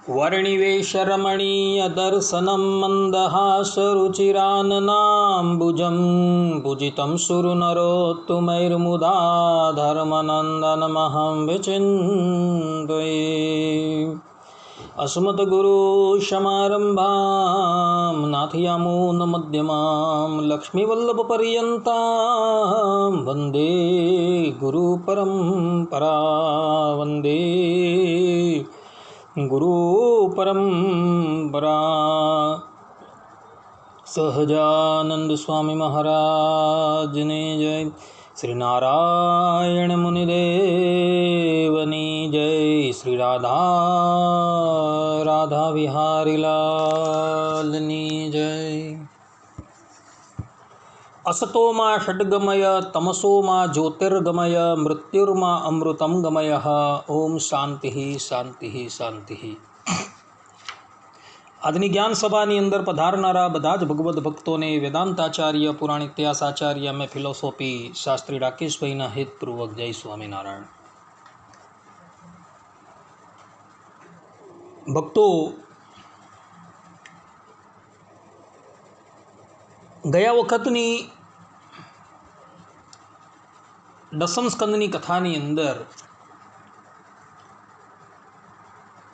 वर्णिवेशरमणीयदर्शनं मन्दहासरुचिराननाम्बुजं भुजितं सुरनरोत्तमैर्मुदा धर्मनन्दनमहं विचिन्तये। अस्मद्गुरुसमारम्भां नाथयामुनमध्यमां लक्ष्मीवल्लभपर्यन्तां वन्दे गुरुपरम्परां वन्दे गुरुपरम्परा। सहजानंद स्वामी महाराज ने जय। श्री नारायण मुनिदेवनी जय। श्री राधा विहारी लालनी जय। असतो मा षड्गमय तमसो मा ज्योतिर्गमय मृत्युर्मा अमृतं गमय। ओम शांति शांति शांति। આજની જ્ઞાન સભાની અંદર પધારનારા બધા જ ભગવદ્ ભક્તોને વેદાંતાચાર્ય પુરાણ ઇતિહાસાચાર્ય અમે ફિલોસોફી શાસ્ત્રી રાકેશભાઈના હિતપૂર્વક જય સ્વામિનારાયણ। ભક્તો, ગયા વખતની દસમ સ્કંદની કથાની અંદર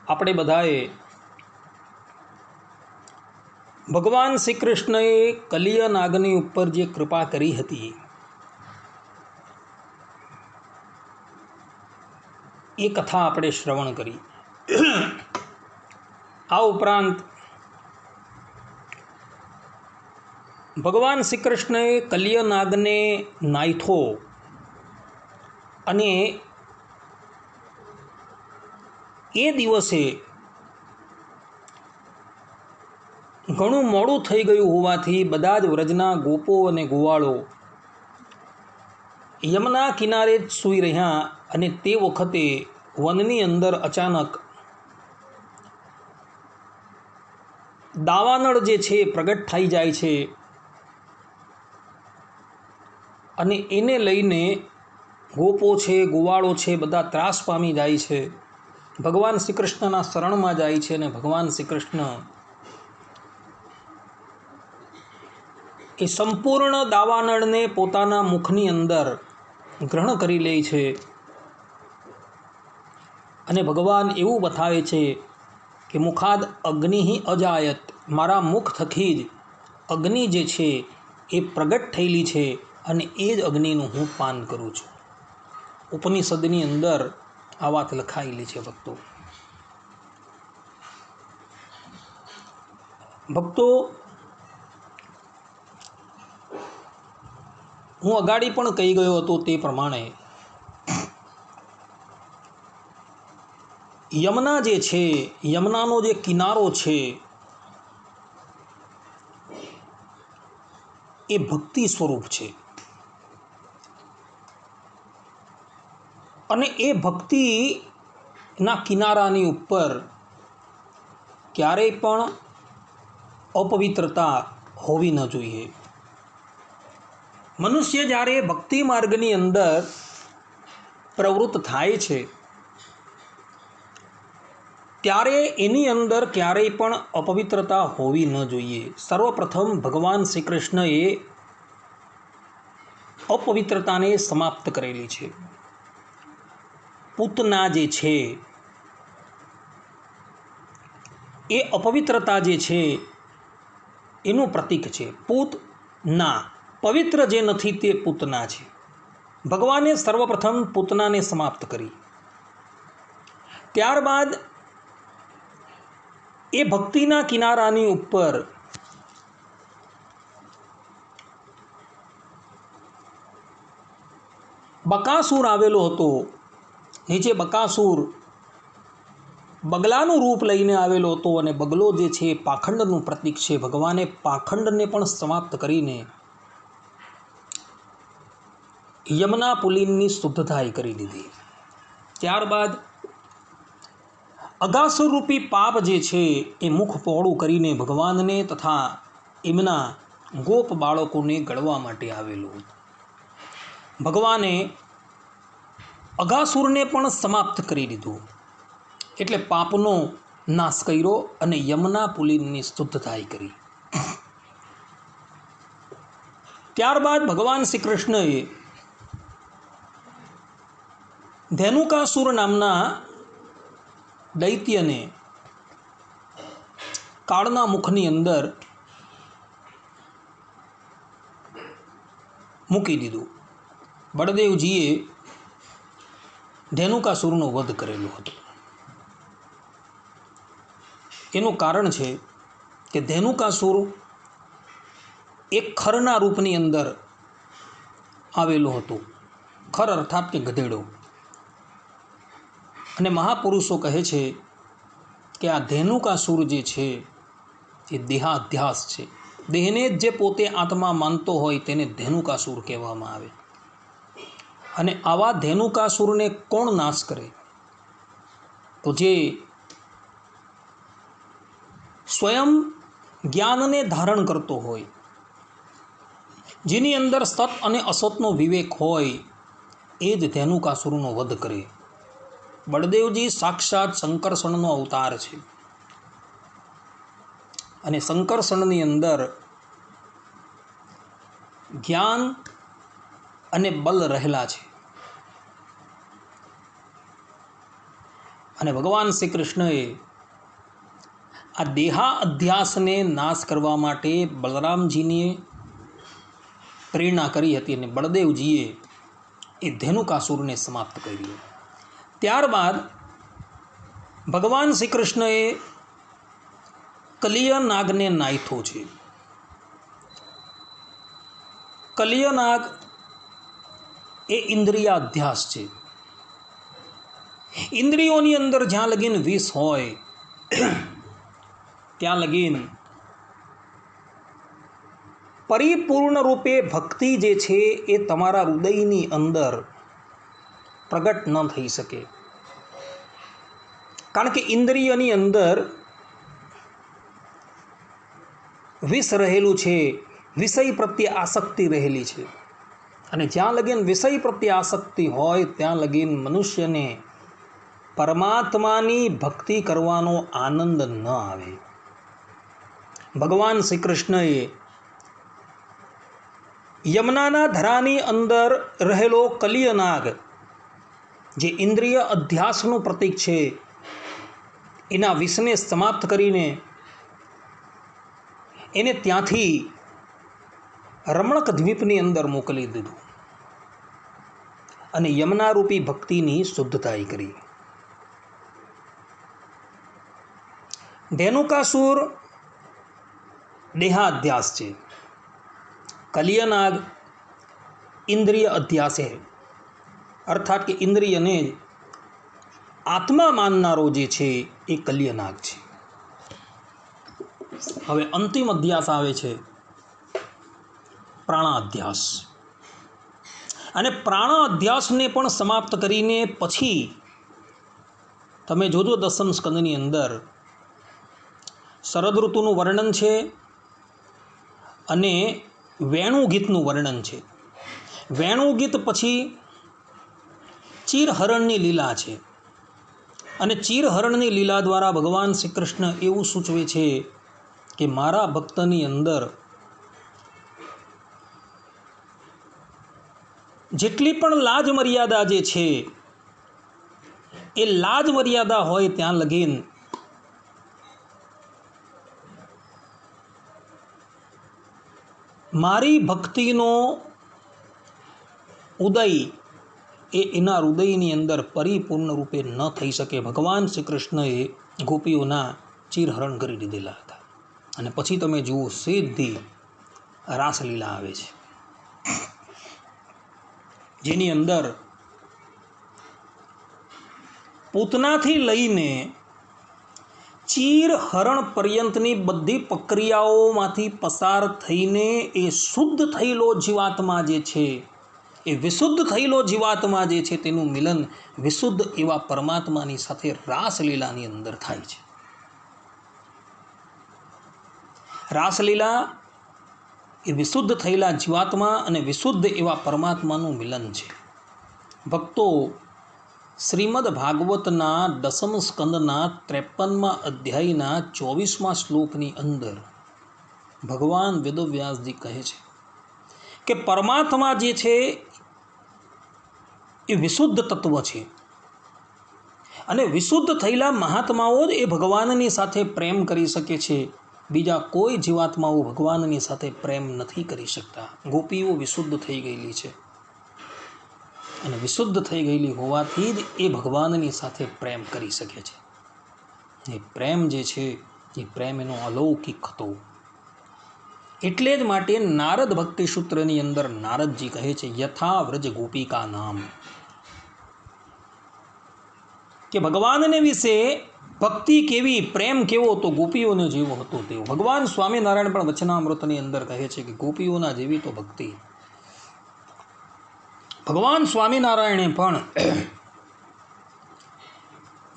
આપણે બધાએ ભગવાન શ્રી કૃષ્ણએ કલિય નાગની ઉપર જે કૃપા કરી હતી એ કથા આપણે શ્રવણ કરી। આ ઉપરાંત ભગવાન શ્રી કૃષ્ણએ કલિય નાગને નાથ્યો અને એ દિવસે ઘણું મોડું થઈ ગયું હોવાથી બધા જ વ્રજના ગોપો અને ગોવાળો યમુના કિનારે જ સૂઈ રહ્યા અને તે વખતે વનની અંદર અચાનક દાવાનળ જે છે પ્રગટ થઈ જાય છે અને એને લઈને ગોપો છે ગોવાળો છે બધા ત્રાસ પામી જાય છે। ભગવાન શ્રી કૃષ્ણના શરણમાં જાય છે અને ભગવાન શ્રી કૃષ્ણ એ સંપૂર્ણ દાવાનળને પોતાના મુખની અંદર ગ્રહણ કરી લે છે અને ભગવાન એવું બતાવે છે કે મુખાદ અગ્નિ અજાયત, મારા મુખ થકી જ અગ્નિ જે છે એ પ્રગટ થયેલી છે અને એ જ અગ્નિનું હું પાન કરું છું। ઉપનિષદની અંદર આ વાત લખાયેલી છે। ભક્તો, હું અગાડી પણ કહી ગયો હતો તે પ્રમાણે યમુના જે છે, યમુનાનો જે કિનારો છે એ ભક્તિ સ્વરૂપ છે અને એ ભક્તિના કિનારાની ઉપર ક્યારેય પણ અપવિત્રતા હોવી ન જોઈએ। મનુષ્ય જ્યારે ભક્તિ માર્ગની અંદર પ્રવૃત્ત થાય છે ત્યારે એની અંદર ક્યારેય પણ અપવિત્રતા હોવી ન જોઈએ। સર્વપ્રથમ ભગવાન શ્રી કૃષ્ણએ અપવિત્રતાને સમાપ્ત કરેલી છે। પૂતના જે છે એ અપવિત્રતા જે છે એનું પ્રતીક છે। પૂતના, પવિત્ર જે નથી તે પૂતના છે। ભગવાને સર્વપ્રથમ પૂતનાને સમાપ્ત કરી, ત્યારબાદ એ ભક્તિના કિનારાની ઉપર બકાસુર આવેલો હતો। નીચે બકાસુર બગલાનું રૂપ લઈને આવેલો હતો અને બગલો જે છે પાખંડનું પ્રતીક છે। ભગવાને પાખંડને પણ સમાપ્ત કરીને યમુના પુલિનની શુદ્ધતા કરી દીધી। ત્યારબાદ અગાસુર રૂપી પાપ જે છે એ મુખ પહોળું કરીને ભગવાનને તથા એમના ગોપ બાળકોને ગળવા માટે આવેલું। ભગવાને અગાસુરને પણ સમાપ્ત કરી દીધું। એટલે પાપનો નાશ કર્યો અને યમુના પુલીનની શુદ્ધતાઈ કરી. ત્યારબાદ ભગવાન શ્રી કૃષ્ણએ ધેનુકાસુર નામના દૈત્યને કાળના મુખની અંદર મૂકી દીધું. બળદેવજીએ ધેનુકાસુરનો વધ કરેલો હતો. એનું કારણ છે કે ધેનુકાસુર એક ખરના રૂપની અંદર આવેલું હતું. ખર અર્થાત કે ગધેડો. અને મહાપુરુષો કહે છે કે આ ધેનુકાસુર જે છે એ દેહાધ્યાસ છે. દેહને જ જે પોતે આત્મા માનતો હોય તેને ધેનુકાસુર કહેવામાં આવે. અને આવા ધેનુકાસુરને કોણ નાશ કરે? તો જે સ્વયં જ્ઞાનને ધારણ કરતો હોય, જેની અંદર સત અને અસતનો વિવેક હોય, એ જ ધેનુકાસુરનો વધ કરે. બળદેવજી સાક્ષાત શંકરસણનો અવતાર છે. અને શંકરસણની અંદર જ્ઞાન અને બલ રહેલા છે. અને ભગવાન શ્રી કૃષ્ણએ આ દેહા અધ્યાસને નાશ કરવા માટે બલરામજીને પ્રેરણા કરી હતી અને બળદેવજીએ એ ધેનુકાસુરને સમાપ્ત કર્યું. ત્યારબાદ ભગવાન શ્રી કૃષ્ણએ કલિય નાગને નાયથો છે. કલિય નાગ એ ઇન્દ્રિયાધ્યાસ છે. ઇન્દ્રિયોની અંદર જ્યાં લગીન વિષ હોય ત્યાં લગીન પરિપૂર્ણ રૂપે ભક્તિ જે છે એ તમારા હૃદયની અંદર પ્રગટ ન થઈ શકે. કારણ કે ઇન્દ્રિયની અંદર વિષ રહેલું છે, વિષય પ્રત્યે આસક્તિ રહેલી છે. અને જ્યાં લગીન વિષય પ્રત્યે આસક્તિ હોય ત્યાં લગીન મનુષ્યને પરમાત્માની ભક્તિ કરવાનો આનંદ ન આવે. ભગવાન શ્રી કૃષ્ણએ યમુનાના ધરાની અંદર રહેલો કલિય નાગ, જે ઇન્દ્રિય અધ્યાસનું પ્રતીક છે, એના વિષને સમાપ્ત કરીને એને ત્યાંથી રમણક દ્વીપની અંદર મોકલી દીધું અને યમુનારૂપી ભક્તિની શુદ્ધતાઈ કરી. ધેનુકાસુર દેહાધ્યાસ છે. કલિયનાગ ઇન્દ્રિય અધ્યાસે, અર્થાત કે ઇન્દ્રિયને આત્મા માનનારો જે છે એ કલિયનાગ છે. હવે અંતિમ અધ્યાસ આવે છે પ્રાણાધ્યાસ. અને પ્રાણાધ્યાસને પણ સમાપ્ત કરીને પછી તમે જોજો દસમ સ્કંદની અંદર શરદ ઋતુનું વર્ણન છે અને વેણુગીતનું વર્ણન છે. વેણુગીત પછી ચીરહરણની લીલા છે. અને ચીરહરણની લીલા દ્વારા ભગવાન શ્રી કૃષ્ણ એવું સૂચવે છે કે મારા ભક્તની અંદર જેટલી પણ લાજ મર્યાદા જે છે એ લાજ મર્યાદા હોય ત્યાં લગીન મારી ભક્તિનો ઉદય એ એના હૃદયની અંદર પરિપૂર્ણ રૂપે ન થઈ શકે. ભગવાન શ્રી કૃષ્ણએ ગોપીઓના ચીરહરણ કરી દીધેલા હતા. અને પછી તમે જુઓ સીધી રાસલીલા આવે છે, જેની અંદર પૂતનાથી લઈને ચીરહરણ પર્યંતની બધી પ્રક્રિયાઓમાંથી પસાર થઈને એ શુદ્ધ થયેલો જીવાત્મા જે છે, એ વિશુદ્ધ થયેલો જીવાત્મા જે છે તેનું મિલન વિશુદ્ધ એવા પરમાત્માની સાથે રાસલીલાની અંદર થાય છે. રાસલીલા એ વિશુદ્ધ થયેલા જીવાત્મા અને વિશુદ્ધ એવા પરમાત્માનું મિલન છે. ભક્તો શ્રીમદ ભાગવતના 10મ સ્કંદના 53મા અધ્યાયના 24મા શ્લોકની અંદર ભગવાન વેદવ્યાસજી કહે છે કે પરમાત્મા જે છે એ વિશુદ્ધ તત્વ છે અને વિશુદ્ધ થયેલા મહાત્માઓ જ એ ભગવાનની સાથે પ્રેમ કરી શકે છે. બીજા કોઈ જીવાત્માઓ ભગવાનની સાથે પ્રેમ નથી કરી શકતા. ગોપીઓ વિશુદ્ધ થઈ ગયેલી છે અને વિશુદ્ધ થઈ ગયેલી હોવાથી જ એ ભગવાનની સાથે પ્રેમ કરી શકે છે. એ પ્રેમ જે છે એ પ્રેમ એનો અલૌકિક હતો. એટલે જ માટે નારદ ભક્તિ સૂત્રની અંદર નારદજી કહે છે યથા વ્રજ ગોપિકા નામ, કે ભગવાનને વિશે ભક્તિ કેવી, પ્રેમ કેવો, તો ગોપીઓને જેવો હતો તેવો. ભગવાન સ્વામિનારાયણ પણ વચનામૃતની અંદર કહે છે કે ગોપીઓના જેવી તો ભક્તિ. ભગવાન સ્વામિનારાયણે પણ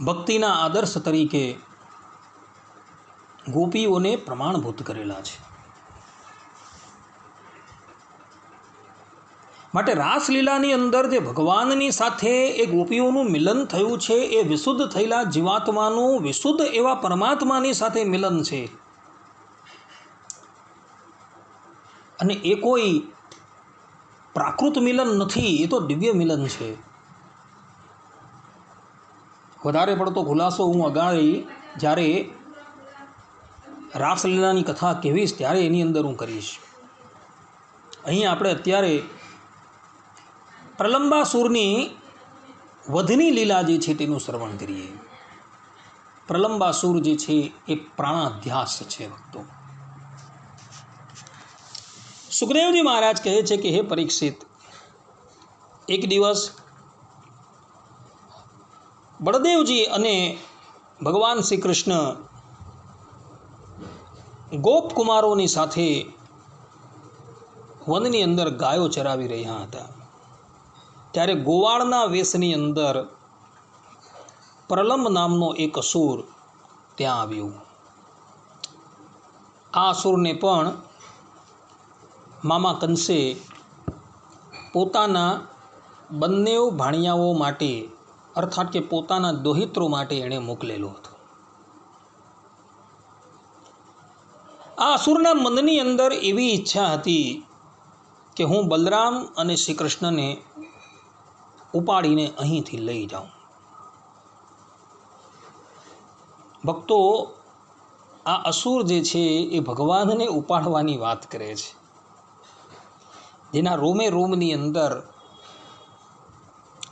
ભક્તિના આદર્શ તરીકે ગોપીઓને પ્રમાણભૂત કરેલા છે. માટે રાસલીલાની અંદર જે ભગવાનની સાથે એ ગોપીઓનું મિલન થયું છે એ વિશુદ્ધ થયેલા જીવાત્માનું વિશુદ્ધ એવા પરમાત્માની સાથે મિલન છે. અને એ કોઈ પ્રાકૃત મિલન નથી, એ તો દિવ્ય મિલન છે. વધારે પડતો ખુલાસો હું અગાડી જ્યારે રાસલીલાની કથા કહેવીશ ત્યારે એની અંદર હું કરીશ. અહીં આપણે અત્યારે પ્રલંબાસુરની વધની લીલા જે છે તેનું શ્રવણ કરીએ. પ્રલંબાસુર જે છે એ પ્રાણાધ્યાસ છે ભક્તો. સુખદેવજી મહારાજ કહે છે કે હે પરીક્ષિત, એક દિવસ બળદેવજી અને ભગવાન શ્રી કૃષ્ણ ગોપકુમારોની સાથે વનની અંદર ગાયો ચરાવી રહ્યા હતા. ત્યારે ગોવાળના વેશની અંદર પ્રલંબ નામનો એક અસુર ત્યાં આવ્યો. આ અસુરને પણ મામા કંસે પોતાના બંને ભાણિયાઓ માટે, અર્થાત કે પોતાના દોહિત્રો માટે એણે મોકલેલો હતો. આ અસુરના મનની અંદર એવી ઈચ્છા હતી કે હું બલરામ અને શ્રી કૃષ્ણને ઉપાડીને અહીંથી લઈ જાઉં. ભક્તો, આ અસુર જે છે એ ભગવાનને ઉપાડવાની વાત કરે છે, જેના રોમે રોમની અંદર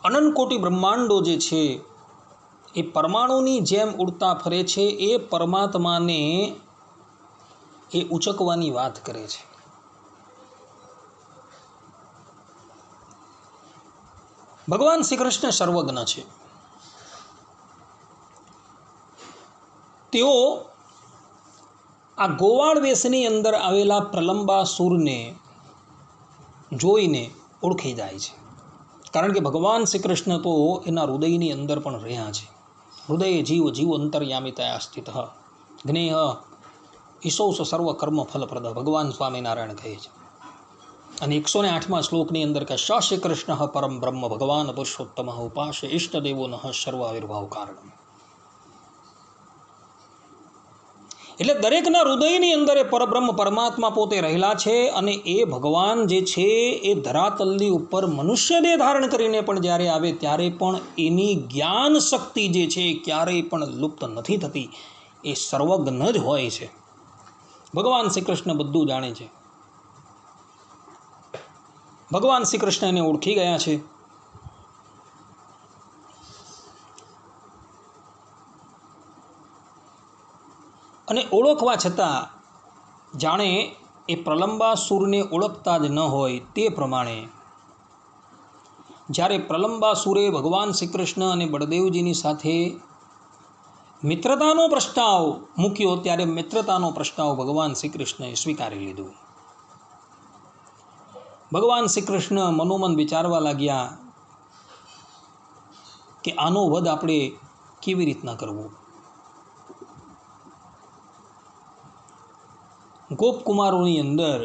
અનંતકોટી બ્રહ્માંડો જે છે એ પરમાણુની જેમ ઉડતા ફરે છે. એ પરમાત્માને એ ઉચકવાની વાત કરે છે. ભગવાન શ્રી કૃષ્ણ સર્વજ્ઞ છે. તેઓ આ ગોવાળ વેશની અંદર આવેલા પ્રલંબાસુરને જોઈને ઓળખી જાય છે. કારણ કે ભગવાન શ્રી કૃષ્ણ તો એના હૃદયની અંદર પણ રહ્યા છે. હૃદય જીવ જીવ અંતર્યામિતયા સ્થિત જ્ઞેય ઈશૌસ સર્વ કર્મ ફલપ્રદ, ભગવાન સ્વામિનારાયણ કહે છે. અને 108મા શ્લોકની અંદર કે શ્રી કૃષ્ણ પરમ બ્રહ્મ ભગવાન પુરુષોત્તમ ઉપાસ્ય ઇષ્ટદેવો નઃ સર્વ આવિર્ભાવ કારણ. એટલે દરેકના હૃદયની અંદર એ પરબ્રહ્મ પરમાત્મા પોતે રહેલા છે. અને એ ભગવાન જે છે એ ધરાતલની ઉપર મનુષ્ય દેહ ધારણ કરીને પણ જ્યારે આવે ત્યારે પણ એની જ્ઞાન શક્તિ જે છે ક્યારેય પણ લુપ્ત નથી થતી. એ સર્વજ્ઞ જ હોય છે. ભગવાન શ્રી કૃષ્ણ બધું જાણે છે. ભગવાન શ્રી કૃષ્ણ એને ઓળખી ગયા છે. અને ઓળખવા છતાં જાણે એ પ્રલંબાસુરને ઓળખતા જ ન હોય તે પ્રમાણે જ્યારે પ્રલંબાસુરે ભગવાન શ્રી કૃષ્ણ અને બળદેવજીની સાથે મિત્રતાનો પ્રસ્તાવ મૂક્યો ત્યારે મિત્રતાનો પ્રસ્તાવ ભગવાન શ્રી કૃષ્ણએ સ્વીકારી લીધો. ભગવાન શ્રી કૃષ્ણ મનોમન વિચારવા લાગ્યા કે આનો વધ આપણે કેવી રીતના કરવો. ગોપકુમારોની અંદર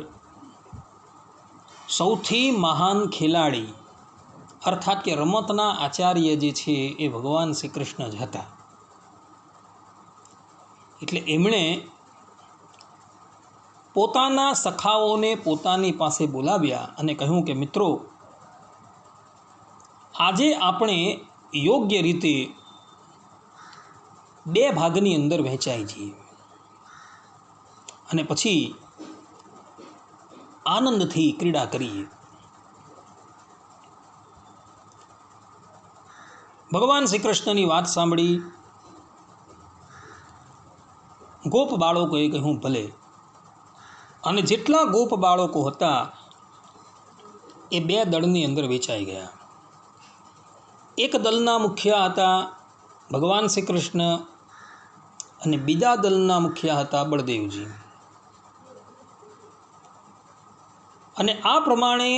સૌથી મહાન ખેલાડી અર્થાત કે રમતના આચાર્ય જે છે એ ભગવાન શ્રી કૃષ્ણ જ હતા. એટલે એમણે પોતાના સખાઓને પોતાની પાસે બોલાવ્યા અને કહ્યું કે મિત્રો, આજે આપણે યોગ્ય રીતે બે ભાગની અંદર વહેંચાઈ જઈએ અને પછી આનંદથી ક્રીડા કરીએ. ભગવાન શ્રી કૃષ્ણની વાત સાંભળી ગોપ બાળકોએ કહ્યું ભલે. અને જેટલા ગોપ બાળકો હતા એ બે દળની અંદર વેચાઈ ગયા. એક દળના મુખ્ય હતા ભગવાન શ્રી કૃષ્ણ અને બીજા દળના મુખ્ય હતા બળદેવજી. અને આ પ્રમાણે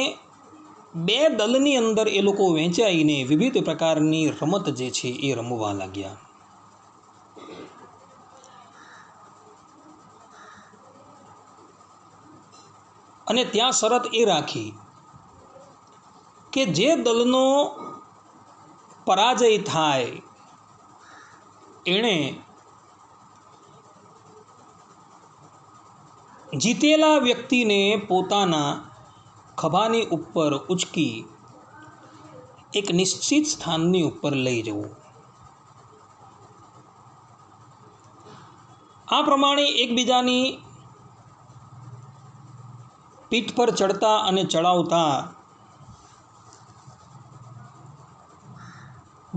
બે દળની અંદર એ લોકો વહેંચાઈને વિવિધ પ્રકારની રમત જે છે એ રમવા લાગ્યા. અને ત્યાં શરત એ રાખી કે જે દળનો પરાજય થાય એણે જીતેલા વ્યક્તિને પોતાના ખભાની ઉપર ઉચકી એક નિશ્ચિત સ્થાનની ઉપર લઈ જવું. આ પ્રમાણે એકબીજાની પીઠ પર ચડતા અને ચડાવતા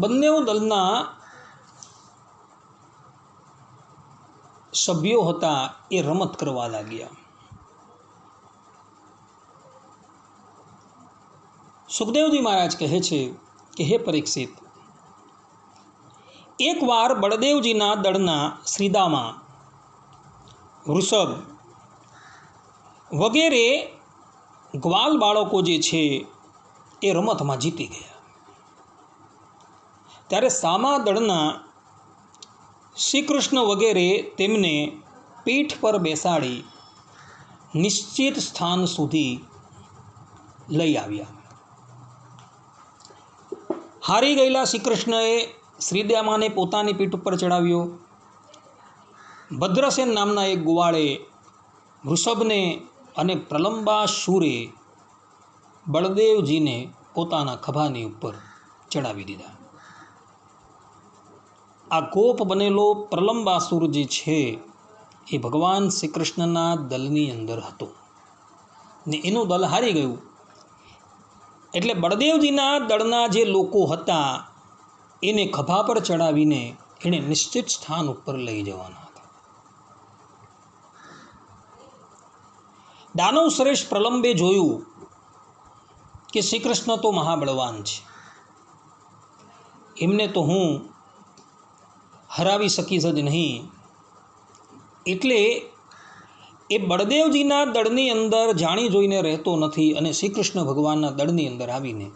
બંને દળના સભ્યો હતા એ રમત કરવા લાગ્યા. સુખદેવજી મહારાજ કહે છે કે હે પરીક્ષિત, એકવાર બળદેવજીના દળના શ્રીદામા, વૃષભ વગેરે ગ્વાલ બાળકો જે છે એ રમતમાં જીતી ગયા. ત્યારે સામા દળના શ્રી કૃષ્ણ વગેરે તેમને પીઠ પર બેસાડી નિશ્ચિત સ્થાન સુધી લઈ આવ્યા. હારી ગયેલા શ્રી કૃષ્ણએ શ્રીદામાને પોતાની પીઠ ઉપર ચડાવ્યો. ભદ્રસેન નામના એક ગુવાળે વૃષભને અને પ્રલંબાસુરે બળદેવજીને પોતાના ખભાની ઉપર ચડાવી દીધા. આ ગોપ બનેલો પ્રલંબાસુર જે છે એ ભગવાન શ્રી કૃષ્ણના દલની અંદર હતો ને એનું દલ હારી ગયું. એટલે બળદેવજીના દળના જે લોકો હતા એને ખભા પર ચડાવીને એણે નિશ્ચિત સ્થાન ઉપર લઈ જવાના હતા. દાનવ શ્રેષ્ઠ પ્રલંબે જોયું કે શ્રી કૃષ્ણ તો મહાબળવાન છે, એમને તો હું હરાવી શકીશ જ નહીં. એટલે એ બળદેવજીના દળની અંદર જાણી જોઈને રહેતો નથી અને શ્રી કૃષ્ણ ભગવાનના દળની અંદર આવીને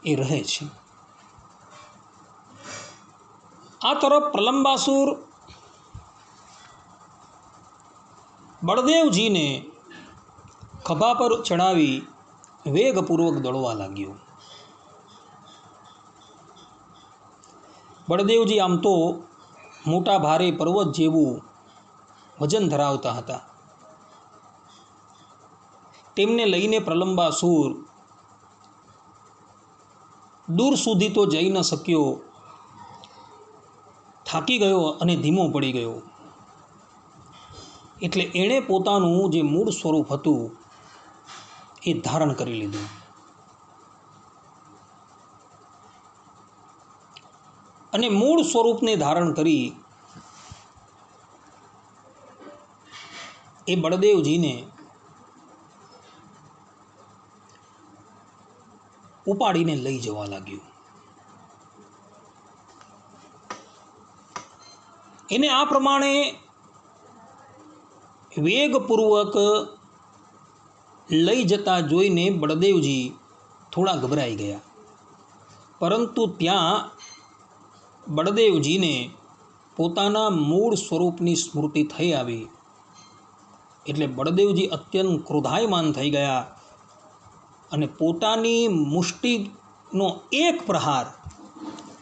એ રહે છે. આ તરફ પ્રલંબાસુર બળદેવજીને ખભા પર ચડાવી વેગપૂર્વક દોડવા લાગ્યો. બળદેવજી આમ તો મોટા ભારે પર્વત જેવું વજન ધરાવતા હતા. તેમને લઈને પ્રલંબાસુર દૂર સુધી તો જઈ ન શક્યો, થાકી ગયો અને ધીમો પડી ગયો. એટલે એણે પોતાનું જે મૂળ સ્વરૂપ હતું એ ધારણ કરી લીધું. અને મૂળ સ્વરૂપને ધારણ કરી એ બળદેવજીને ઉપાડીને લઈ જવા લાગ્યું. એને આ પ્રમાણે વેગપૂર્વક લઈ જતા જોઈને બળદેવજી થોડા ગભરાઈ ગયા. પરંતુ ત્યાં બળદેવજીને પોતાના મૂળ સ્વરૂપની સ્મૃતિ થઈ આવી. એટલે બળદેવજી અત્યંત ક્રોધાયમાન થઈ ગયા અને પોતાની મુષ્ટિનો એક પ્રહાર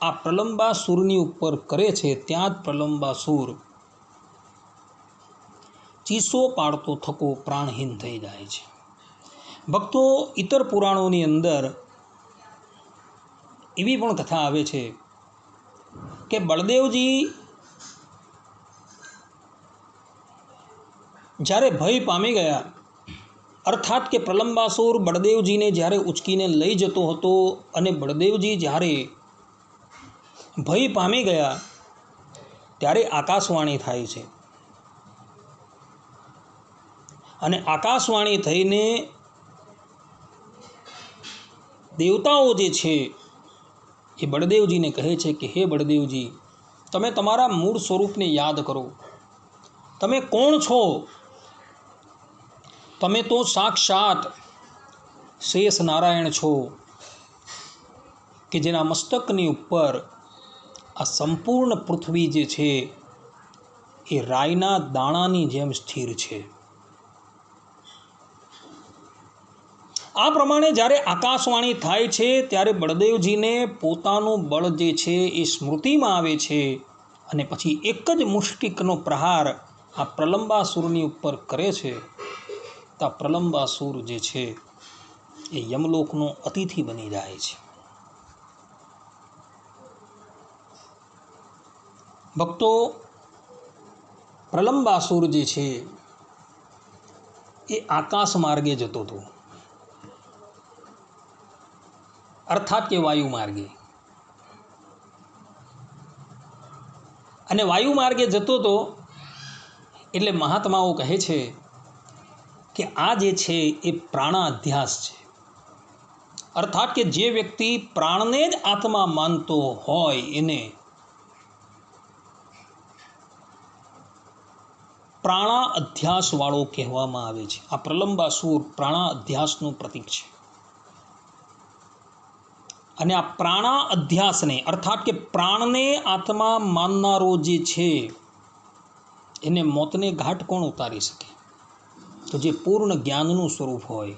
આ પ્રલંબાસુરની ઉપર કરે છે, ત્યાં જ પ્રલંબાસુર ચીસો પાડતો થકો પ્રાણહીન થઈ જાય છે. ભક્તો, ઇતર પુરાણોની અંદર એવી પણ કથા આવે છે કે બળદેવજી જ્યારે ભય પામી ગયા, અર્થાત કે પ્રલંબાસુર બળદેવજીને જ્યારે ઉચકીને લઈ જતો હતો અને બળદેવજી જ્યારે ભય પામી ગયા ત્યારે આકાશવાણી થાય છે અને આકાશવાણી થઈને દેવતાઓ જે છે એ બળદેવજીને કહે છે કે હે બળદેવજી, તમે તમારા મૂળ સ્વરૂપને યાદ કરો. તમે કોણ છો? તમે તો સાક્ષાત શેષ નારાયણ છો કે જેના મસ્તકની ઉપર આ સંપૂર્ણ પૃથ્વી જે છે એ રાઈના દાણાની જેમ સ્થિર છે. આ પ્રમાણે જ્યારે આકાશવાણી થાય છે ત્યારે બળદેવજીને પોતાનું બળ જે છે એ સ્મૃતિમાં આવે છે અને પછી એક જ મુષ્ટિકનો પ્રહાર આ પ્રલંબાસુરની ઉપર કરે છે. તો પ્રલંબાસુર જે છે એ યમલોકનો અતિથિ બની જાય છે. ભક્તો, પ્રલંબાસુર જે છે એ આકાશ માર્ગે જતો હતો, અર્થાત કે વાયુ માર્ગે. અને વાયુ માર્ગે જતો હતો એટલે મહાત્માઓ કહે છે કે આ જે છે એ પ્રાણાધ્યાસ છે. અર્થાત કે જે વ્યક્તિ પ્રાણને જ આત્મા માનતો હોય એને પ્રાણા અધ્યાસ વાળો કહેવામાં આવે છે. આ પ્રલંબાસુર પ્રાણા અધ્યાસનું પ્રતીક છે. અને આ પ્રાણા અધ્યાસને અર્થાત કે પ્રાણને આત્મા માનનારો જે છે એને મોતને ઘાટ કોણ ઉતારી શકે? તો જે પૂર્ણ જ્ઞાનનું સ્વરૂપ હોય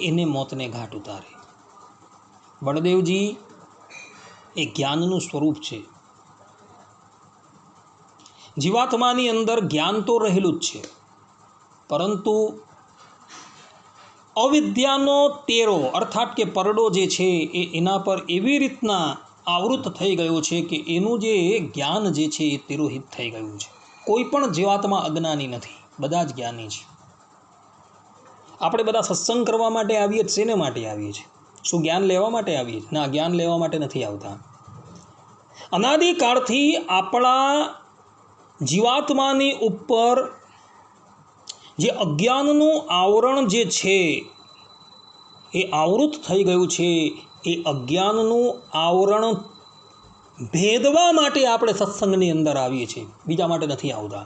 એને મોતને ઘાટ ઉતારે. બળદેવજી એ જ્ઞાનનું સ્વરૂપ છે. જીવાત્માની અંદર જ્ઞાન તો રહેલું જ છે, પરંતુ અવિદ્યાનો તેરો અર્થાત કે પરડો જે છે એ એના પર એવી રીતના આવૃત થઈ ગયો છે કે એનું જે જ્ઞાન જે છે એ તિરોહિત થઈ ગયું છે. કોઈ પણ જીવાત્મા અજ્ઞાની નથી, બધા જ જ્ઞાની છે. આપણે બધા સત્સંગ કરવા માટે આવીએ છીએ, શેને માટે આવીએ છીએ? શું જ્ઞાન લેવા માટે આવીએ છીએ? ના, જ્ઞાન લેવા માટે નથી આવતા. અનાદિકાળથી આપણા જીવાત્માની ઉપર જે અજ્ઞાનનું આવરણ જે છે એ આવૃત થઈ ગયું છે, એ અજ્ઞાનનું આવરણ ભેદવા માટે આપણે સત્સંગની અંદર આવીએ છીએ, બીજા માટે નથી આવતા.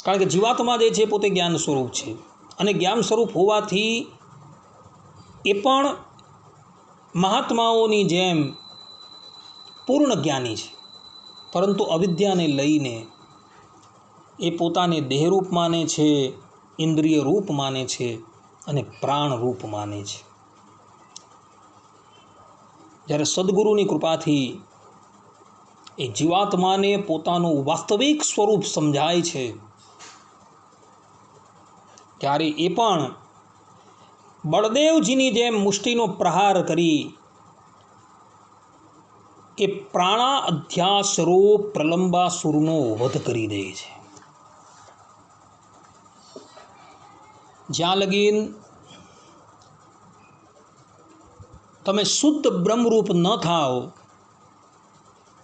કારણ કે જીવાત્મા જે છે પોતે જ્ઞાન સ્વરૂપ છે અને જ્ઞાન સ્વરૂપ હોવાથી એ પણ મહાત્માઓની જેમ પૂર્ણ જ્ઞાની છે, પરંતુ અવિદ્યાને લઈને એ પોતાને દેહરૂપ માને છે, ઇન્દ્રિય રૂપ માને છે અને પ્રાણ રૂપ માને છે. જ્યારે સદગુરુની કૃપાથી એ જીવાત્માને પોતાનું વાસ્તવિક સ્વરૂપ સમજાય છે ત્યારે એ પણ બળદેવજીની જેમ મુષ્ટિનો પ્રહાર કરી એ પ્રાણા અધ્યાસરૂપ પ્રલંબાસુરનો વધ કરી દે છે. જ્યાં લગીન તમે શુદ્ધ બ્રહ્મરૂપ ન થાઓ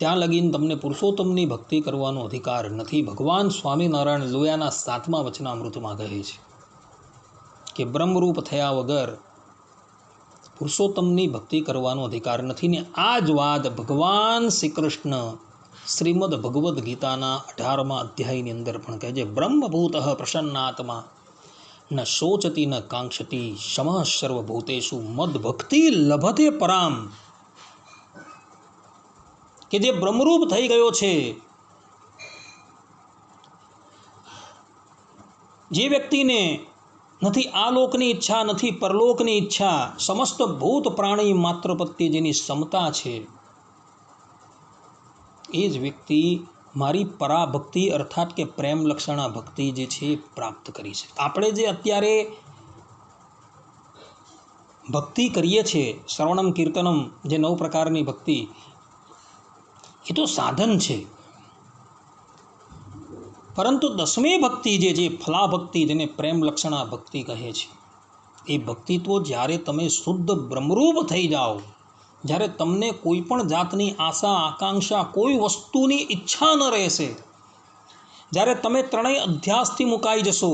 ત્યાં લગીન તમને પુરુષોત્તમની ભક્તિ કરવાનો અધિકાર નથી. ભગવાન સ્વામિનારાયણ લોયાના 7મા વચનામૃતમાં કહે છે કે બ્રહ્મરૂપ થયા વગર પુરુષોત્તમની ભક્તિ કરવાનો અધિકાર નથી. ને આ જ વાત ભગવાન શ્રી કૃષ્ણ શ્રીમદ ભગવદ્ ગીતાના 18મા અધ્યાયની અંદર પણ કહે છે, બ્રહ્મભૂત પ્રસન્નાત્મા ન શોચતી ન કાંક્ષતી શમઃ સર્વભૂતેષુ મદ્ભક્તિ લભતે પરામ. કે જે બ્રહ્મરૂપ થઈ ગયો છે જે વ્યક્તિને નથી આ લોકની ઈચ્છા, નથી પરલોકની ઈચ્છા, સમસ્ત ભૂત પ્રાણી માત્ર પ્રત્યે જેની ક્ષમતા છે, એ જ વ્યક્તિ મારી પરાભક્તિ અર્થાત કે પ્રેમ લક્ષણા ભક્તિ જે છે એ પ્રાપ્ત કરી છે. આપણે જે અત્યારે ભક્તિ કરીએ છીએ, શ્રવણમ કીર્તનમ, જે 9 પ્રકારની ભક્તિ, એ તો સાધન છે. પરંતુ 10મી ભક્તિ જે ફલા ભક્તિ, જેને પ્રેમ લક્ષણા ભક્તિ કહે છે, એ ભક્તિ તો જ્યારે તમે શુદ્ધ બ્રહ્મરૂપ થઈ જાઓ, જ્યારે તમને કોઈ પણ જાતની આશા આકાંક્ષા, કોઈ વસ્તુની ઈચ્છા ન રહેશે, જ્યારે તમે ત્રણેય અધ્યાસથી મુકાઈ જશો,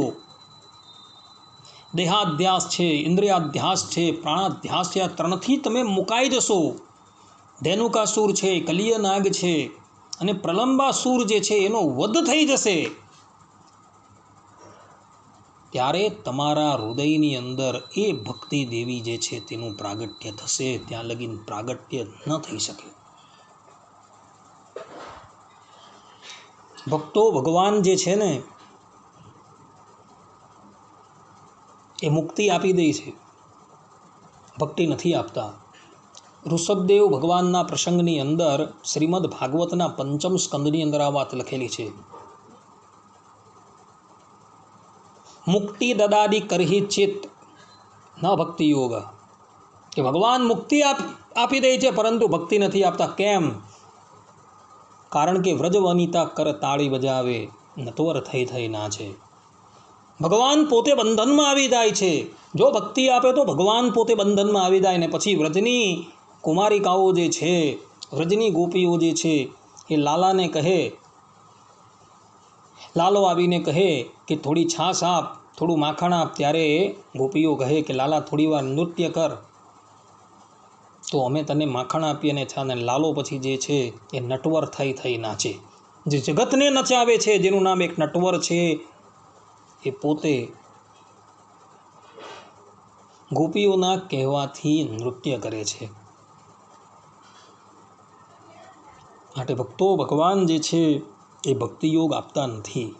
દેહાધ્યાસ છે, ઇન્દ્રિયાધ્યાસ છે, પ્રાણાધ્યાસ છે, આ ત્રણથી તમે મુકાઈ જશો, ધેનુકાસુર છે, કલિય નાગ છે અને પ્રલંબાસુર જે છે એનો વધ થઈ જશે, ત્યારે તમારા હૃદયની અંદર એ ભક્તિ દેવી જે છે તેનું પ્રાગટ્ય થશે. ત્યાં લગીન પ્રાગટ્ય ન થઈ શકે. ભક્તો, ભગવાન જે છે ને એ મુક્તિ આપી દે છે, ભક્તિ નથી આપતા. ઋષભદેવ ભગવાનના પ્રસંગની અંદર શ્રીમદ ભાગવતના 5મ સ્કંદની અંદર આ વાત લખેલી છે. મુક્તિ દદાદી કરહી ચિત્ત ન ભક્તિ યોગ, કે ભગવાન મુક્તિ આપી દે છે પરંતુ ભક્તિ નથી આપતા. કેમ? કારણ કે વ્રજ વનિતા કર તાળી બજાવે, નટવર થઈ થઈ નાચે. ભગવાન પોતે બંધનમાં આવી જાય છે. જો ભક્તિ આપે તો ભગવાન પોતે બંધનમાં આવી જાય, ને પછી વ્રજની કુમારિકાઓ જે છે, વ્રજની ગોપીઓ જે છે, એ લાલાને કહે, લાલો આવીને કહે કે થોડી છાશ આપ, થોડું માખણ આપ, ત્યારે ગોપીઓ કહે કે લાલા થોડી વાર નૃત્ય કર તો અમે તને માખણ આપીએ ને છાને. લાલો પછી જે છે એ નટવર થઈ થઈ નાચે. જે જગતને નચાવે છે, જેનું નામ એક નટવર છે, એ પોતે ગોપીઓના કહેવાથી નૃત્ય કરે છે. માટે ભક્તો, ભગવાન જે છે એ ભક્તિયોગ આપતા નથી,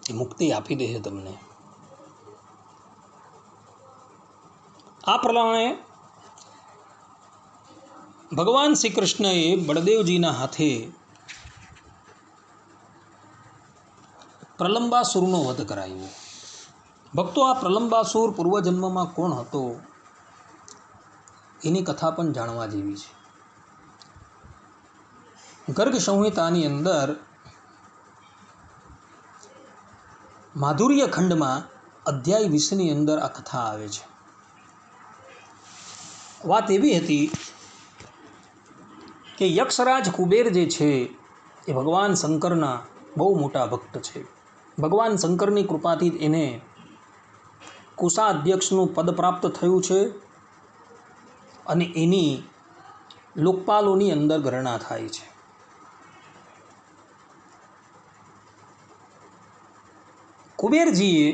એ મુક્તિ આપી દે છે તમને. આ પ્રમાણે ભગવાન શ્રી કૃષ્ણએ બળદેવજીના હાથે પ્રલંબાસુરનો વધ કરાવ્યો. ભક્તો, આ પ્રલંબાસુર પૂર્વજન્મમાં કોણ હતો એની કથા પણ જાણવા જેવી છે. ગર્ગ સંહિતાની અંદર માધુર્ય ખંડમાં અધ્યાય 20ની અંદર આ કથા આવે છે. વાત એવી હતી કે યક્ષરાજ કુબેર જે છે એ ભગવાન શંકરના બહુ મોટા ભક્ત છે. ભગવાન શંકરની કૃપાથી એને કોષાધ્યક્ષનું પદ પ્રાપ્ત થયું છે અને એની લોકપાલોની અંદર ગણના થાય છે. કુબેરજીએ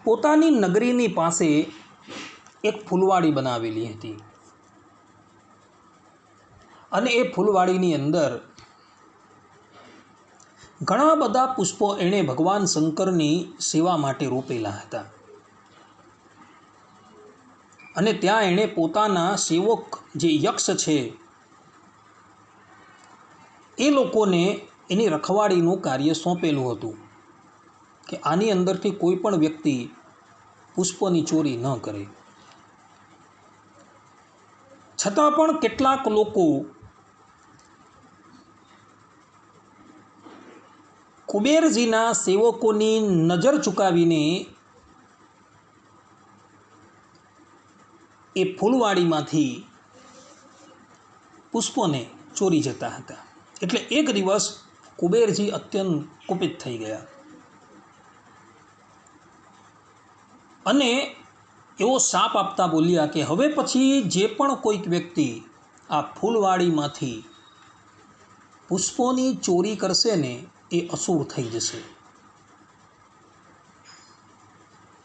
પોતાની નગરીની પાસે એક ફૂલવાડી બનાવેલી હતી અને એ ફૂલવાડીની અંદર ઘણા બધા પુષ્પો એણે ભગવાન શંકરની સેવા માટે રોપેલા હતા અને ત્યાં એણે પોતાના સેવક જે યક્ષ છે એ લોકોને એની રખવાડીનું કાર્ય સોંપેલું હતું કે આની અંદરથી કોઈ પણ વ્યક્તિ પુષ્પની ચોરી ન કરે. છતાં પણ કેટલાક લોકો કુબેરજીના સેવકોની નજર ચૂકાવીને એ ફૂલવાડીમાંથી પુષ્પોને ચોરી જતા હતા. એટલે એક દિવસ કુબેરજી અત્યંત કુપિત થઈ ગયા અને એવો શાપ આપતા બોલ્યા કે હવે પછી જે પણ કોઈક વ્યક્તિ આ ફૂલવાડીમાંથી પુષ્પોની ચોરી કરશે ને એ અસુર થઈ જશે.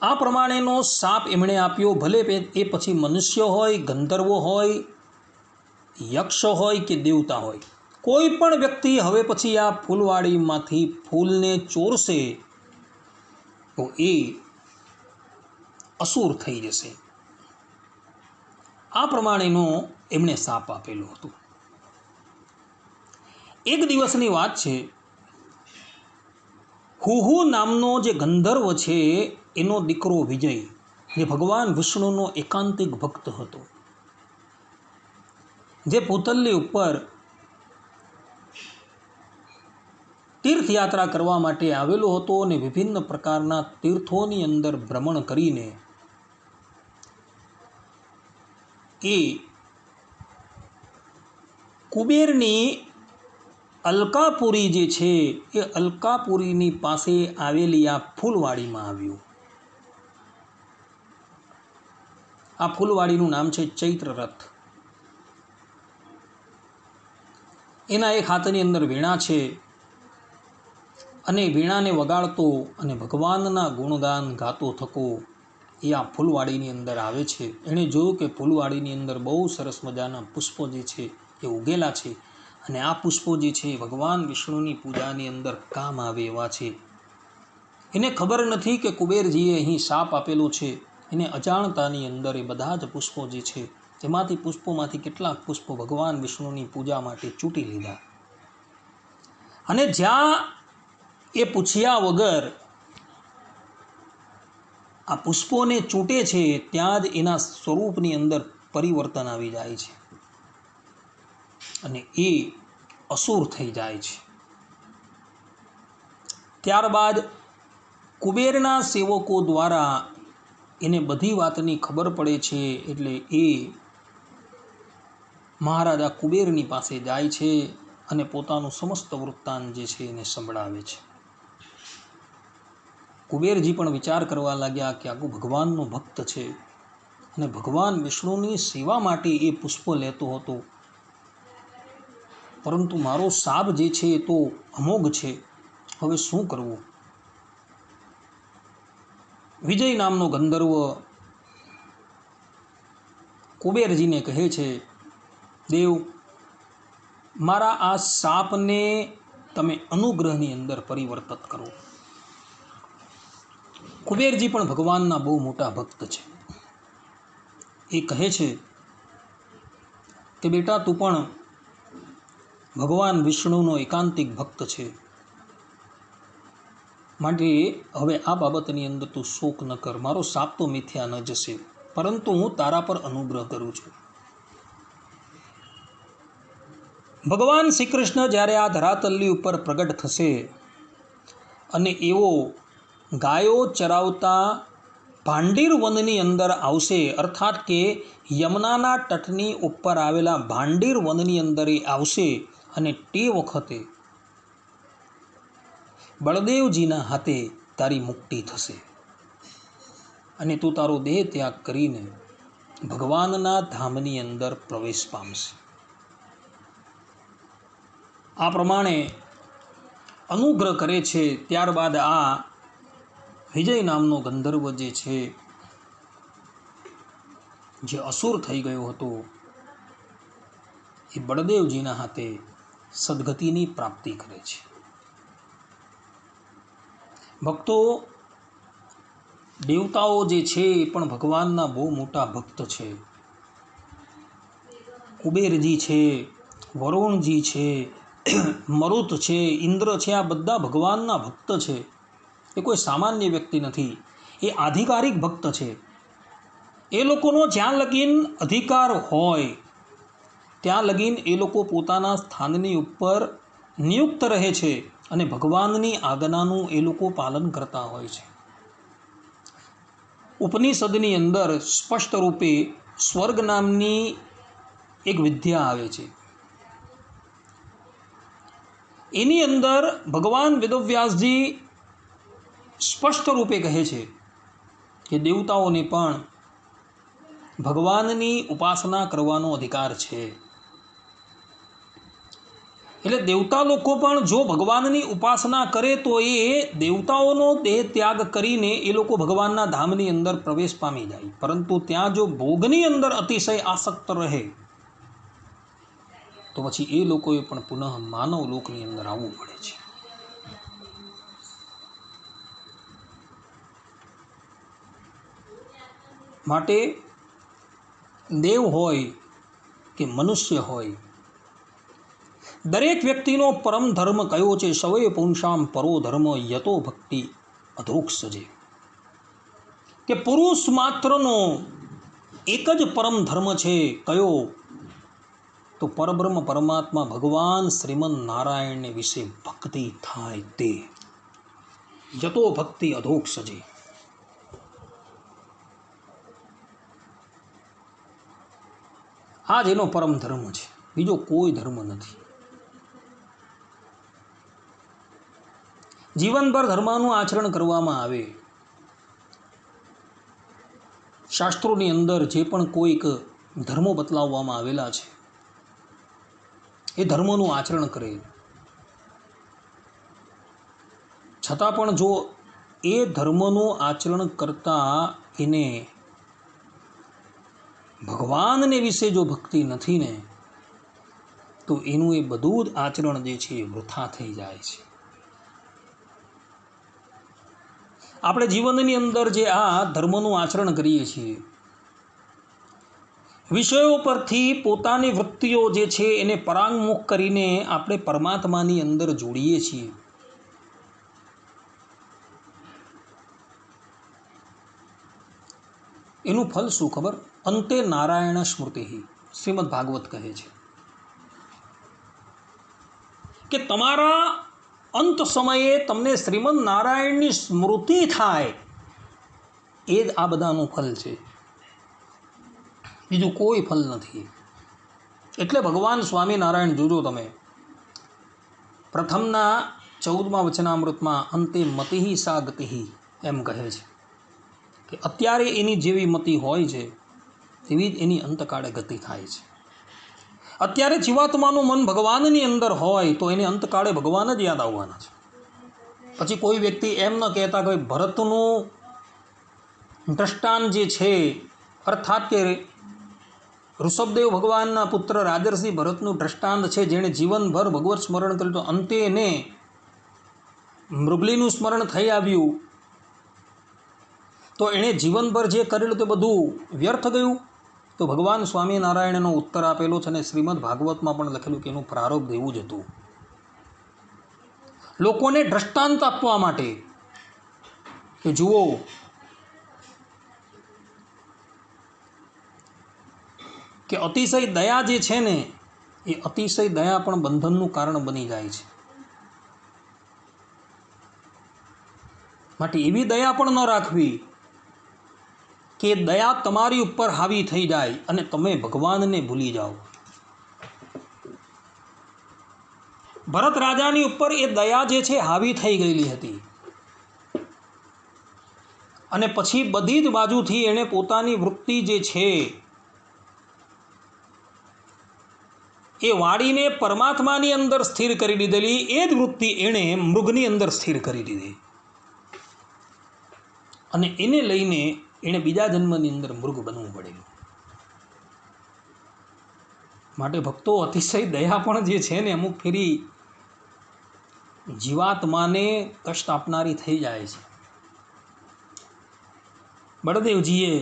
આ પ્રમાણેનો શાપ એમણે આપ્યો. ભલે એ પછી મનુષ્ય હોય, ગંધર્વો હોય, યક્ષ હોય કે દેવતા હોય, કોઈ પણ વ્યક્તિ હવે પછી આ ફૂલવાડીમાંથી ફૂલને ચોરશે તો એ અસુર થઈ જશે. આ પ્રમાણેનો એમણે શાપ આપેલો હતો. એક દિવસની વાત છે, હુહુ નામનો જે ગંધર્વ છે એનો દીકરો વિજય, જે ભગવાન વિષ્ણુનો એકાંતિક ભક્ત હતો, જે પૂતલની ઉપર તીર્થયાત્રા કરવા માટે આવેલો હતો અને વિભિન્ન પ્રકારના તીર્થોની અંદર ભ્રમણ કરીને એ કુબેરની અલકાપુરી જે છે એ અલકાપુરીની પાસે આવેલી આ ફૂલવાડીમાં આવ્યો. આ ફૂલવાડીનું નામ છે ચૈત્રરથ. એના એક હાથની અંદર વીણા છે અને વીણાને વગાડતો અને ભગવાનના ગુણગાન ગાતો થકો એ આ ફૂલવાડીની અંદર આવે છે. એણે જોયું કે ફૂલવાડીની અંદર બહુ સરસ મજાના પુષ્પો જે છે એ ઉગેલા છે અને આ પુષ્પો જે છે ભગવાન વિષ્ણુની પૂજાની અંદર કામ આવે એવા છે. એને ખબર નથી કે કુબેરજીએ અહીં શાપ આપેલો છે. એને અજાણતાની અંદર એ બધા જ પુષ્પો જે છે તેમાંથી પુષ્પોમાંથી કેટલાક પુષ્પો ભગવાન વિષ્ણુની પૂજા માટે ચૂંટી લીધા અને જ્યાં એ પૂછ્યા વગર આ પુષ્પોને ચૂંટે છે ત્યાં જ એના સ્વરૂપની અંદર પરિવર્તન આવી જાય છે અને એ અસુર થઈ જાય છે. ત્યારબાદ કુબેરના સેવકો દ્વારા એને બધી વાતની ખબર પડે છે. એટલે એ મહારાજા કુબેરની પાસે જાય છે અને પોતાનું સમસ્ત વૃત્તાંત જે છે એને સંભળાવે છે. કુબેરજી પણ વિચાર કરવા લાગ્યા કે આખું ભગવાનનો ભક્ત છે અને ભગવાન વિષ્ણુની સેવા માટે એ પુષ્પો લેતો હતો, પરંતુ મારો શાપ જે છે એ તો અમોઘ છે, હવે શું કરવું? વિજય નામનો ગંધર્વ કુબેરજીને કહે છે, દેવ, મારા આ શાપને તમે અનુગ્રહની અંદર પરિવર્તિત કરો. કુબેરજી પણ ભગવાનના બહુ મોટા ભક્ત છે. એ કહે છે કે બેટા, તું પણ ભગવાન વિષ્ણુનો એકાંતિક ભક્ત છે, માટે હવે આ બાબતની અંદર તું શોક ન કર. મારો શાપ તો મિથ્યા ન જશે, પરંતુ હું તારા પર અનુગ્રહ કરું છું. ભગવાન શ્રી કૃષ્ણ જ્યારે આ ધરાતલની ઉપર પ્રગટ થશે અને એવો ગાયો ચરાવતા ભાંડીર વનની અંદર આવશે, અર્થાત કે યમુનાના તટની ઉપર આવેલા ભાંડીર વનની અંદર એ આવશે અને તે વખતે બળદેવજીના હાથે તારી મુક્તિ થશે અને તું તારો દેહ ત્યાગ કરીને ભગવાનના ધામની અંદર પ્રવેશ પામશે. આ પ્રમાણે અનુગ્રહ કરે છે. ત્યારબાદ આ વિજય નામનો ગંધર્વ જે છે, જે અસુર થઈ ગયો હતો, એ બળદેવજીના હાથે સદગતિની પ્રાપ્તિ કરે છે. ભક્તો, દેવતાઓ જે છે એ પણ ભગવાનના બહુ મોટા ભક્ત છે. કુબેરજી છે, વરુણજી છે, મરુત છે, ઇન્દ્ર છે, આ બધા ભગવાનના ભક્ત છે. એ કોઈ સામાન્ય વ્યક્તિ નથી, એ આધિકારિક ભક્ત છે. એ લોકોનો જ્યાં લગીન અધિકાર હોય ત્યાં લગીન એ લોકો પોતાના સ્થાનની ઉપર નિયુક્ત રહે છે અને ભગવાનની આજ્ઞાનું એ લોકો પાલન કરતા હોય છે. ઉપનિષદની અંદર સ્પષ્ટ રૂપે સ્વર્ગ નામની એક વિદ્યા આવે છે. એની અંદર ભગવાન વેદવ્યાસજી સ્પષ્ટ રૂપે કહે છે કે દેવતાઓને પણ ભગવાનની ઉપાસના કરવાનો અધિકાર છે. એટલે દેવતા લોકો પણ જો ભગવાનની ઉપાસના કરે તો એ દેવતાઓનો દેહ ત્યાગ કરીને એ લોકો ભગવાનના ધામની અંદર પ્રવેશ પામી જાય. પરંતુ ત્યાં જો ભોગની અંદર અતિશય આસક્ત રહે તો પછી એ લોકોએ પણ પુનઃ માનવ લોકની અંદર આવવું પડે છે. માટે દેવ હોય કે મનુષ્ય હોય, દરેક વ્યક્તિનો પરમ ધર્મ કયો છે? સવૈ પુંસામ પરો ધર્મ યતો ભક્તિ અધોક્ષજે. કે પુરુષ માત્રનો એક જ પરમ ધર્મ છે. કયો? તો પરબ્રહ્મ પરમાત્મા ભગવાન શ્રીમન નારાયણને વિશે ભક્તિ થાય તે. યતો ભક્તિ અધોક્ષજે. આ જ એનો પરમ ધર્મ છે, બીજો કોઈ ધર્મ નથી. જીવનભર ધર્મનું આચરણ કરવામાં આવે. શાસ્ત્રોની અંદર જે પણ કોઈક ધર્મો બતલાવવામાં આવેલા છે એ ધર્મોનું આચરણ કરે, છતાં પણ જો એ ધર્મનું આચરણ કરતાં એને ભગવાનને વિશે જો ભક્તિ નથી ને, તો એનું એ બધું જ આચરણ જે છે એ વૃથા થઈ જાય છે. આપણે જીવનની અંદર જે આ ધર્મનું આચરણ કરીએ છીએ, વિષયો પરથી પોતાની વૃત્તિઓ જે છે એને પરાંગમુખ કરીને આપણે પરમાત્માની અંદર જોડીએ છીએ. એનું ફલ શું ખબર? અંતે નારાયણ સ્મૃતિ. શ્રીમદ ભાગવત કહે છે કે તમારા અંત સમયે તમને શ્રીમદ નારાયણની સ્મૃતિ થાય, એ જ આ બધાનું ફલ છે, બીજું કોઈ ફલ નથી. એટલે ભગવાન સ્વામિનારાયણ જોજો તમે પ્રથમના 14મા વચનામૃતમાં અંતે મતિ સા ગતિ એમ કહે છે કે અત્યારે એની જેવી મતિ હોય છે તેવી જ એની અંતકાળે ગતિ થાય છે. અત્યારે જીવાત્માનું મન ભગવાનની અંદર હોય તો એને અંતકાળે ભગવાન જ યાદ આવવાના છે. પછી કોઈ વ્યક્તિ એમ ન કહેતા કે ભરતનું દ્રષ્ટાંત જે છે, અર્થાત કે ઋષભદેવ ભગવાનના પુત્ર રાજર્ષિ ભરતનું દ્રષ્ટાંત છે, જેણે જીવનભર ભગવત સ્મરણ કર્યું તો અંતે એને મૃગલીનું સ્મરણ થઈ આવ્યું, તો એણે જીવનભર જે કરેલું તે બધું વ્યર્થ ગયું. તો ભગવાન સ્વામિનારાયણનો ઉત્તર આપેલો છે અને શ્રીમદ ભાગવતમાં પણ લખેલું કે એનું પ્રારબ્ધ એવું જ હતું. લોકોને દ્રષ્ટાંત આપવા માટે કે જુઓ કે અતિશય દયા જે છે ને, એ અતિશય દયા પણ બંધનનું કારણ બની જાય છે. માટે એવી દયા પણ ન રાખવી કે દયા તમારી ઉપર હાવી થઈ જાય અને તમે ભગવાનને ભૂલી જાઓ. ભરત રાજાની ઉપર એ દયા જે છે હાવી થઈ ગયેલી હતી અને પછી બધી જ બાજુથી એણે પોતાની વૃત્તિ જે છે એ વાળીને પરમાત્માની અંદર સ્થિર કરી દીધેલી. એ જ વૃત્તિ એણે મૃગની અંદર સ્થિર કરી દીધી અને એને લઈને એણે બીજા જન્મની અંદર મૃગ બનવું પડેલું. માટે ભક્તો, અતિશય દયા પણ જે છે ને અમુક ફેરી જીવાત્માને કષ્ટ આપનારી થઈ જાય છે. બળદેવજીએ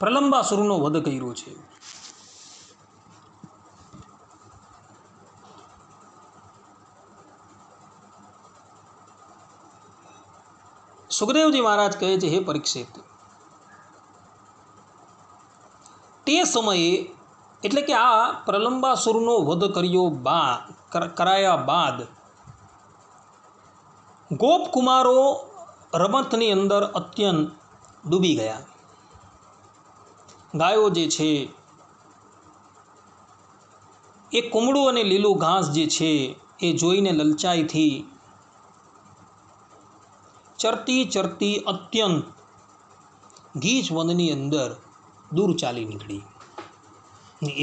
પ્રલંબાસુરનો વધ કર્યો છે. સુખદેવજી મહારાજ કહે છે, હે પરીક્ષિત, તે સમયે એટલે કે આ પ્રલંબાસુરનો વધ કરાયા બાદ ગોપકુમારો રમતની અંદર અત્યંત ડૂબી ગયા. ગાયો જે છે એ કુમળું અને લીલું ઘાસ જે છે એ જોઈને લલચાઈથી ચરતી ચરતી અત્યંત ગીચ વનની અંદર દૂર ચાલી નીકળી.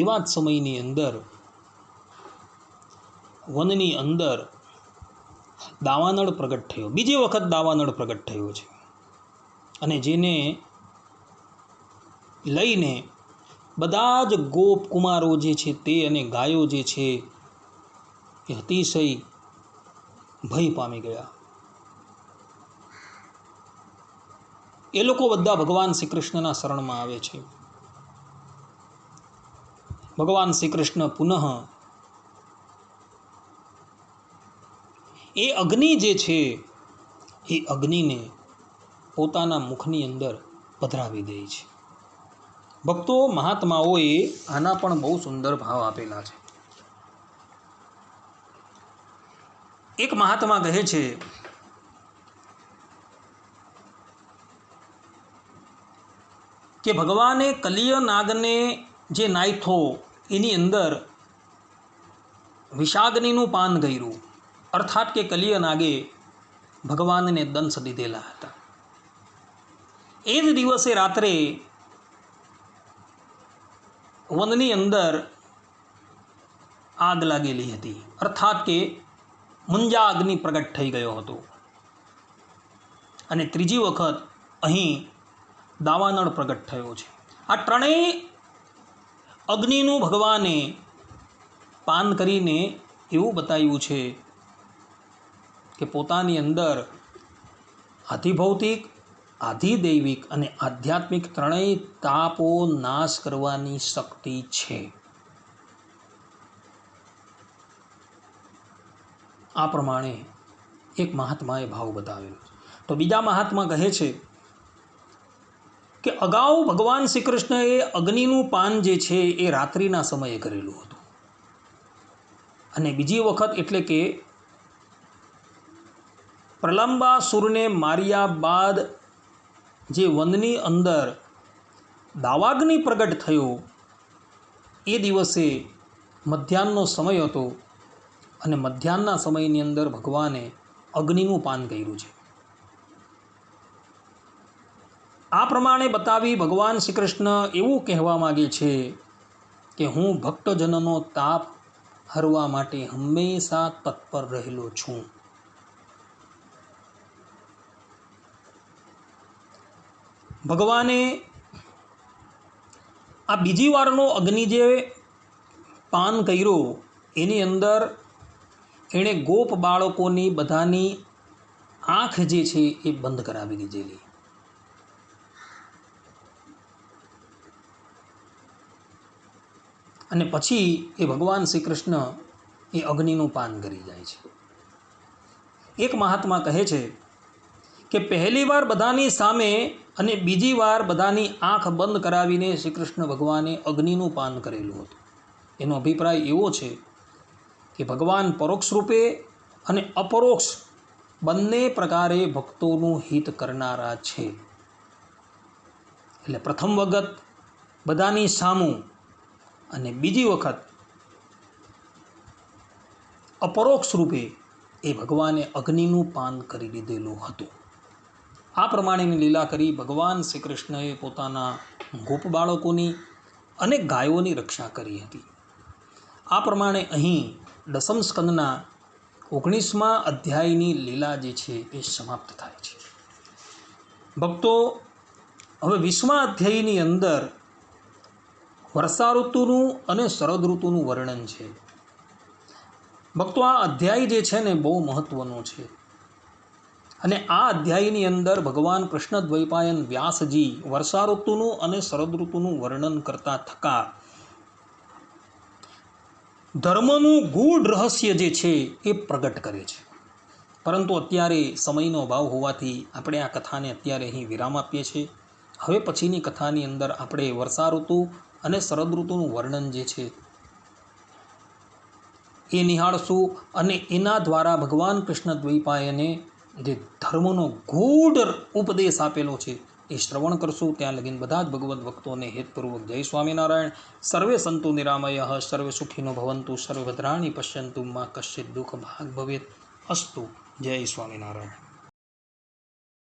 એવા જ સમયની અંદર વનની અંદર દાવાનળ પ્રગટ થયો. બીજી વખત દાવાનળ પ્રગટ થયો છે અને જેને લઈને બધા જ ગોપ કુમારો જે છે તે અને ગાયો જે છે એ અતિશય ભય પામી ગયા. એ લોકો બધા ભગવાન શ્રી કૃષ્ણના શરણમાં આવે છે. ભગવાન શ્રી કૃષ્ણ પુનઃ એ અગ્નિ જે છે એ અગ્નિને પોતાના મુખની અંદર પધરાવી દે છે. ભક્તો, મહાત્માઓએ આના પણ બહુ સુંદર ભાવ આપેલા છે. એક મહાત્મા કહે છે કે ભગવાને કલિય નાગને જે નાયથો એની અંદર વિષાગ્નિનું પાન કર્યું, અર્થાત કે કલિય નાગે ભગવાનને દંશ દીધેલા હતા. એ જ દિવસે રાત્રે વનની અંદર આગ લાગેલી હતી, અર્થાત કે મુંજા અગ્નિ પ્રગટ થઈ ગયો હતો. અને ત્રીજી વખત અહીં દાવાનળ પ્રગટ થયો છે. આ ત્રણેય અગ્નિનું ભગવાને પાન કરીને એવું બતાવ્યું છે કે પોતાની અંદર આધિભૌતિક, આધિદૈવિક અને આધ્યાત્મિક ત્રણેય તાપો નાશ કરવાની શક્તિ છે. આ પ્રમાણે એક મહાત્માએ ભાવ બતાવેલો છે. તો બીજા મહાત્મા કહે છે કે અગાઉ ભગવાન શ્રી કૃષ્ણએ અગ્નિનું પાન જે છે એ રાત્રિના સમયે કરેલું હતું, અને બીજી વખત એટલે કે પ્રલંબાસુરને માર્યા બાદ જે વનની અંદર દાવાગ્નિ પ્રગટ થયો એ દિવસે મધ્યાહનનો સમય હતો, અને મધ્યાહનના સમયની અંદર ભગવાને અગ્નિનું પાન કર્યું છે. આ પ્રમાણે બતાવી ભગવાન શ્રી કૃષ્ણ એવું કહેવા માગે છે કે હું ભક્તજનોનો તાપ હરવા માટે હંમેશા તત્પર રહેલો છું. ભગવાને આ બીજી વારનો અગ્નિ જે પાન કર્યો એની અંદર એણે ગોપ બાળકોની બધાની આંખ જે છે એ બંધ કરાવી દીધેલી. અને પછી એ ભગવાન શ્રી કૃષ્ણ એ અગ્નિનું પાન કરી જાય છે. એક મહાત્મા કહે છે કે પહેલી વાર બધાની સામે અને બીજી વાર બધાની આંખ બંધ કરાવીને શ્રી કૃષ્ણ ભગવાને અગ્નિનું પાન કરેલું હતું. એનો અભિપ્રાય એવો છે કે ભગવાન પરોક્ષ રૂપે અને અપરોક્ષ બંને પ્રકારે ભક્તોનું હિત કરનારા છે. એટલે પ્રથમ વખત બધાની સામું અને બીજી વખત અપરોક્ષ રૂપે એ ભગવાને અગ્નિનું પાન કરી દીધેલું હતું. આ પ્રમાણેની લીલા કરી ભગવાન શ્રી કૃષ્ણએ પોતાના ગોપ બાળકોની અને ગાયોની રક્ષા કરી હતી. આ પ્રમાણે અહીં દસમ સ્કંદના 19મા અધ્યાયની લીલા જે છે એ સમાપ્ત થાય છે. ભક્તો, હવે 20મા અધ્યાયની અંદર વર્ષા ઋતુનું અને શરદ ઋતુનું વર્ણન છે. ભક્તો, આ અધ્યાય જે છે ને બહુ મહત્વનો છે, અને આ અધ્યાયની અંદર ભગવાન કૃષ્ણ દ્વૈપાયન વ્યાસજી વર્ષા ઋતુનું અને શરદ ઋતુનું વર્ણન કરતા થકા ધર્મનું ગૂઢ રહસ્ય જે છે એ પ્રગટ કરે છે. પરંતુ અત્યારે સમયનો અભાવ હોવાથી આપણે આ કથાને અત્યારે અહીં વિરામ આપીએ છીએ. હવે પછીની કથાની અંદર આપણે વર્ષા ઋતુ અને શરદ ઋતુનું વર્ણન જે છે એ નિહાળશું, અને એના દ્વારા ભગવાન કૃષ્ણ દ્વૈપાયને જે ધર્મનો ગૂઢ ઉપદેશ આપેલો છે એ શ્રવણ કરશું. ત્યાં લગીન બધા જ ભગવદ્ ભક્તોને હેતપૂર્વક જય સ્વામિનારાયણ. સર્વે સંતુ નિરામય, સર્વે સુખીનો ભવંતુ, સર્વે ભદ્રાણી પશ્યંતુ, મા કશ્ચિત દુઃખ ભાગ ભવેત. અસ્તુ. જય સ્વામિનારાયણ.